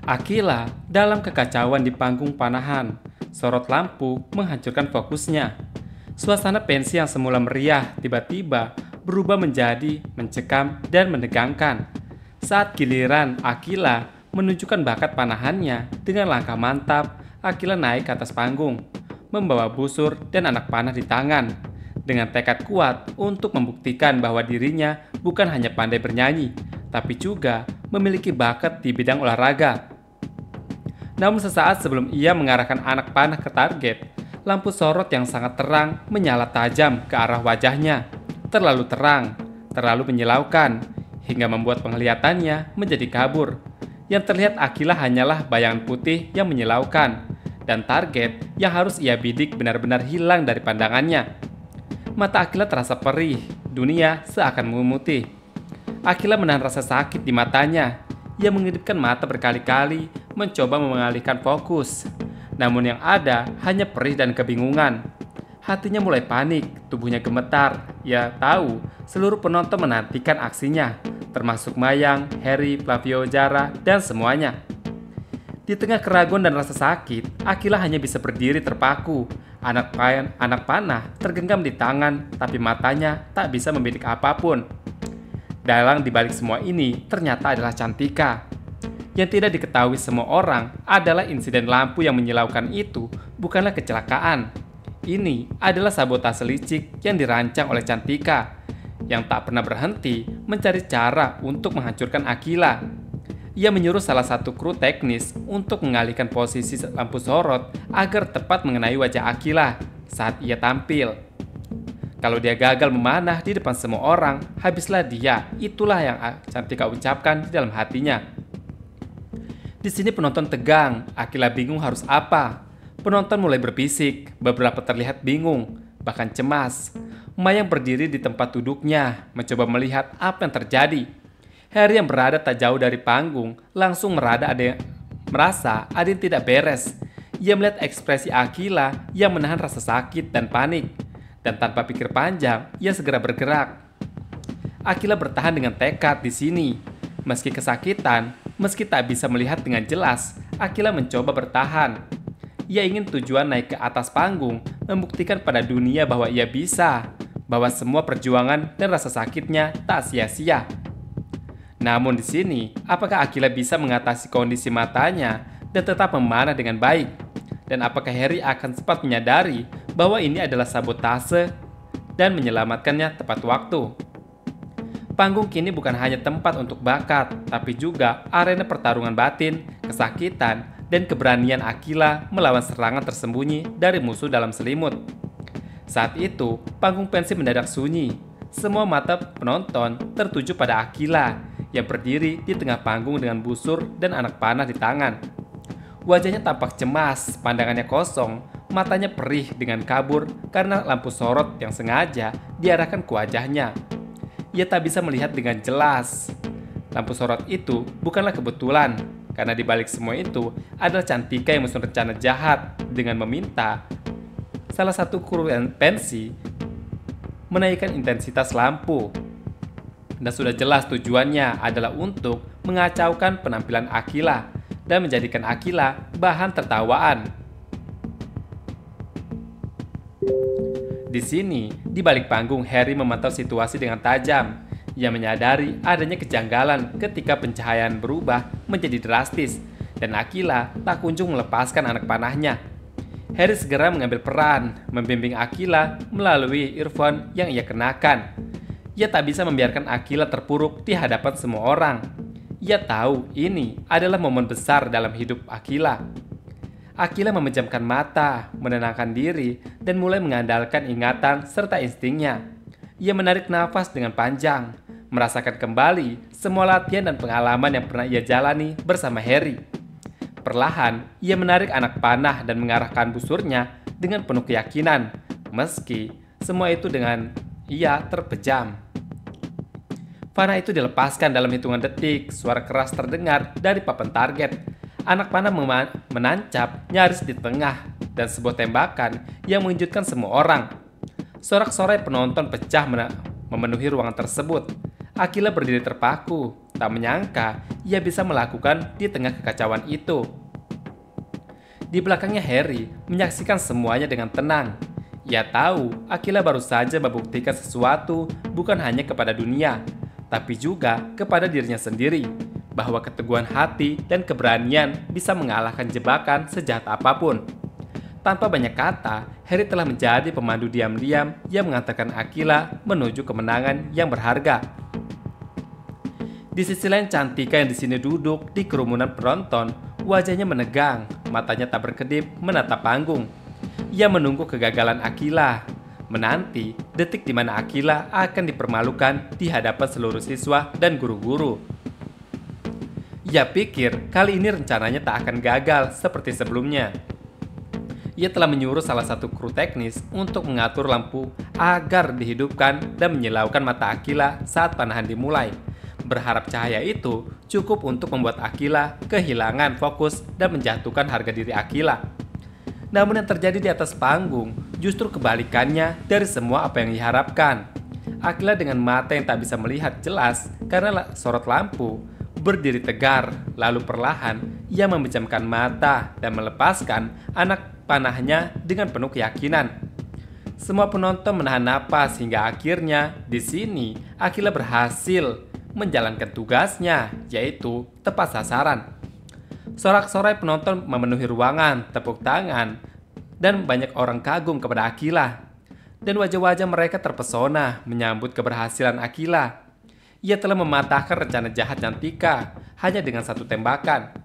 Akila dalam kekacauan di panggung panahan. Sorot lampu menghancurkan fokusnya. Suasana pensi yang semula meriah tiba-tiba berubah menjadi mencekam dan menegangkan. Saat giliran Akila menunjukkan bakat panahannya, dengan langkah mantap, Akila naik ke atas panggung, membawa busur dan anak panah di tangan, dengan tekad kuat untuk membuktikan bahwa dirinya bukan hanya pandai bernyanyi, tapi juga memiliki bakat di bidang olahraga. Namun sesaat sebelum ia mengarahkan anak panah ke target, lampu sorot yang sangat terang menyala tajam ke arah wajahnya. Terlalu terang, terlalu menyilaukan, hingga membuat penglihatannya menjadi kabur. Yang terlihat Akila hanyalah bayangan putih yang menyilaukan, dan target yang harus ia bidik benar-benar hilang dari pandangannya. Mata Akila terasa perih, dunia seakan memutih. Akila menahan rasa sakit di matanya. Ia mengedipkan mata berkali-kali, mencoba mengalihkan fokus. Namun yang ada hanya perih dan kebingungan. Hatinya mulai panik, tubuhnya gemetar. Ia tahu seluruh penonton menantikan aksinya, termasuk Mayang, Harry, Flavio, Zara, dan semuanya. Di tengah keraguan dan rasa sakit, Akila hanya bisa berdiri terpaku. Anak panah tergenggam di tangan, tapi matanya tak bisa membidik apapun. Dalang dibalik semua ini ternyata adalah Cantika. Yang tidak diketahui semua orang adalah insiden lampu yang menyilaukan itu bukanlah kecelakaan. Ini adalah sabotase licik yang dirancang oleh Cantika, yang tak pernah berhenti mencari cara untuk menghancurkan Akila. Ia menyuruh salah satu kru teknis untuk mengalihkan posisi lampu sorot agar tepat mengenai wajah Akila saat ia tampil. Kalau dia gagal memanah di depan semua orang, habislah dia. Itulah yang Cantika ucapkan di dalam hatinya. Di sini penonton tegang, Akila bingung harus apa. Penonton mulai berbisik, beberapa terlihat bingung, bahkan cemas. Mayang berdiri di tempat duduknya, mencoba melihat apa yang terjadi. Harry yang berada tak jauh dari panggung, langsung merasa ada yang tidak beres. Ia melihat ekspresi Akila yang menahan rasa sakit dan panik. Dan tanpa pikir panjang, ia segera bergerak. Akila bertahan dengan tekad di sini. Meski kesakitan, meski tak bisa melihat dengan jelas, Akila mencoba bertahan. Ia ingin tujuan naik ke atas panggung, membuktikan pada dunia bahwa ia bisa, bahwa semua perjuangan dan rasa sakitnya tak sia-sia. Namun di sini, apakah Akila bisa mengatasi kondisi matanya dan tetap memanah dengan baik? Dan apakah Harry akan cepat menyadari bahwa ini adalah sabotase dan menyelamatkannya tepat waktu? Panggung kini bukan hanya tempat untuk bakat, tapi juga arena pertarungan batin, kesakitan, dan keberanian Akila melawan serangan tersembunyi dari musuh dalam selimut. Saat itu, panggung pensi mendadak sunyi. Semua mata penonton tertuju pada Akila yang berdiri di tengah panggung dengan busur dan anak panah di tangan. Wajahnya tampak cemas, pandangannya kosong, matanya perih dengan kabur karena lampu sorot yang sengaja diarahkan ke wajahnya. Ia tak bisa melihat dengan jelas. Lampu sorot itu bukanlah kebetulan, karena di balik semua itu adalah Cantika yang menyusun rencana jahat dengan meminta salah satu kru pensi menaikkan intensitas lampu. Dan sudah jelas tujuannya adalah untuk mengacaukan penampilan Akila dan menjadikan Akila bahan tertawaan. Di sini, di balik panggung, Harry memantau situasi dengan tajam. Ia menyadari adanya kejanggalan ketika pencahayaan berubah menjadi drastis dan Akila tak kunjung melepaskan anak panahnya. Harry segera mengambil peran, membimbing Akila melalui earphone yang ia kenakan. Ia tak bisa membiarkan Akila terpuruk di hadapan semua orang. Ia tahu ini adalah momen besar dalam hidup Akila. Akila memejamkan mata, menenangkan diri, dan mulai mengandalkan ingatan serta instingnya. Ia menarik nafas dengan panjang, merasakan kembali semua latihan dan pengalaman yang pernah ia jalani bersama Harry. Perlahan, ia menarik anak panah dan mengarahkan busurnya dengan penuh keyakinan, meski semua itu dengan ia terpejam. Panah itu dilepaskan dalam hitungan detik, suara keras terdengar dari papan target. Anak panah menancap nyaris di tengah dan sebuah tembakan yang mengejutkan semua orang. Sorak-sorai penonton pecah memenuhi ruangan tersebut. Akila berdiri terpaku, tak menyangka ia bisa melakukan di tengah kekacauan itu. Di belakangnya Harry menyaksikan semuanya dengan tenang. Ia tahu Aquila baru saja membuktikan sesuatu bukan hanya kepada dunia, tapi juga kepada dirinya sendiri, bahwa keteguhan hati dan keberanian bisa mengalahkan jebakan sejahat apapun. Tanpa banyak kata, Harry telah menjadi pemandu diam-diam yang mengantarkan Aquila menuju kemenangan yang berharga. Di sisi lain, Cantika yang di sini duduk di kerumunan penonton, wajahnya menegang, matanya tak berkedip menatap panggung. Ia menunggu kegagalan Aquila, menanti detik di mana Aquila akan dipermalukan di hadapan seluruh siswa dan guru-guru. Ia pikir kali ini rencananya tak akan gagal seperti sebelumnya. Ia telah menyuruh salah satu kru teknis untuk mengatur lampu agar dihidupkan dan menyilaukan mata Aquila saat panahan dimulai. Berharap cahaya itu cukup untuk membuat Aquila kehilangan fokus dan menjatuhkan harga diri Aquila. Namun yang terjadi di atas panggung justru kebalikannya dari semua apa yang diharapkan. Aquila dengan mata yang tak bisa melihat jelas karena sorot lampu, berdiri tegar, lalu perlahan ia memejamkan mata dan melepaskan anak panahnya dengan penuh keyakinan. Semua penonton menahan napas hingga akhirnya di sini Aquila berhasil menjalankan tugasnya, yaitu tepat sasaran. Sorak-sorai penonton memenuhi ruangan, tepuk tangan, dan banyak orang kagum kepada Aquila. Dan wajah-wajah mereka terpesona menyambut keberhasilan Aquila. Ia telah mematahkan rencana jahat Cantika hanya dengan satu tembakan.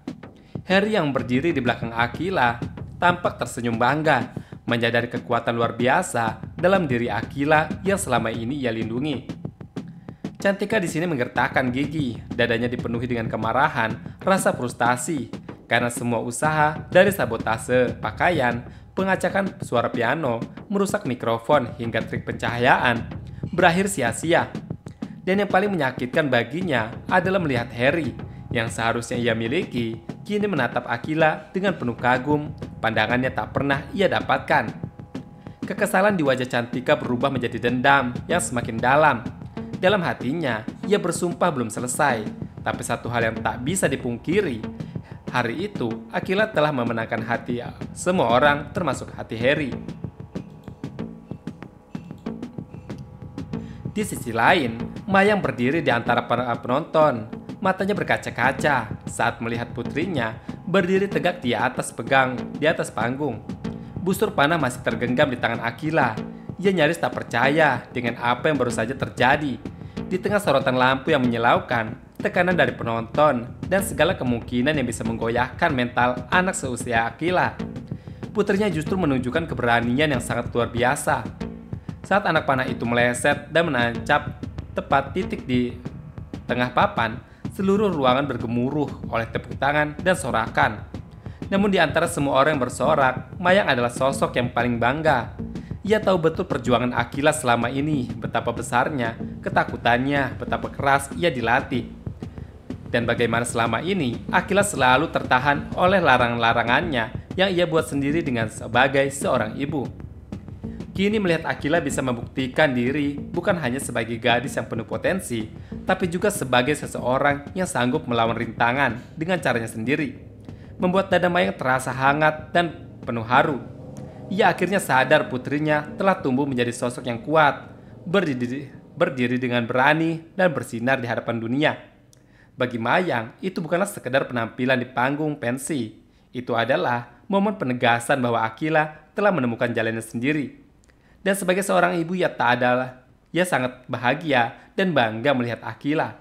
Harry yang berdiri di belakang Aquila tampak tersenyum bangga, menyadari kekuatan luar biasa dalam diri Aquila yang selama ini ia lindungi. Cantika di sini menggertakkan gigi, dadanya dipenuhi dengan kemarahan, rasa frustasi, karena semua usaha dari sabotase pakaian, pengacakan suara piano, merusak mikrofon hingga trik pencahayaan, berakhir sia-sia. Dan yang paling menyakitkan baginya adalah melihat Harry, yang seharusnya ia miliki, kini menatap Aquila dengan penuh kagum, pandangannya tak pernah ia dapatkan. Kekesalan di wajah Cantika berubah menjadi dendam yang semakin dalam. Dalam hatinya, ia bersumpah belum selesai, tapi satu hal yang tak bisa dipungkiri, hari itu Aquila telah memenangkan hati semua orang termasuk hati Harry. Di sisi lain, Mayang berdiri di antara para penonton, matanya berkaca-kaca saat melihat putrinya berdiri tegak di atas panggung. Busur panah masih tergenggam di tangan Aquila. Ia nyaris tak percaya dengan apa yang baru saja terjadi. Di tengah sorotan lampu yang menyilaukan, tekanan dari penonton, dan segala kemungkinan yang bisa menggoyahkan mental anak seusia Aquila, putrinya justru menunjukkan keberanian yang sangat luar biasa. Saat anak panah itu meleset dan menancap tepat titik di tengah papan, seluruh ruangan bergemuruh oleh tepuk tangan dan sorakan. Namun di antara semua orang yang bersorak, Mayang adalah sosok yang paling bangga. Ia tahu betul perjuangan Aquila selama ini, betapa besarnya ketakutannya, betapa keras ia dilatih. Dan bagaimana selama ini Aquila selalu tertahan oleh larangan-larangannya yang ia buat sendiri dengan sebagai seorang ibu. Kini melihat Aquila bisa membuktikan diri bukan hanya sebagai gadis yang penuh potensi, tapi juga sebagai seseorang yang sanggup melawan rintangan dengan caranya sendiri, membuat dada Mayang terasa hangat dan penuh haru. Ia akhirnya sadar putrinya telah tumbuh menjadi sosok yang kuat, berdiri dengan berani dan bersinar di hadapan dunia. Bagi Mayang, itu bukanlah sekedar penampilan di panggung pensi. Itu adalah momen penegasan bahwa Aquila telah menemukan jalannya sendiri. Dan sebagai seorang ibu, ia sangat bahagia dan bangga melihat Aquila.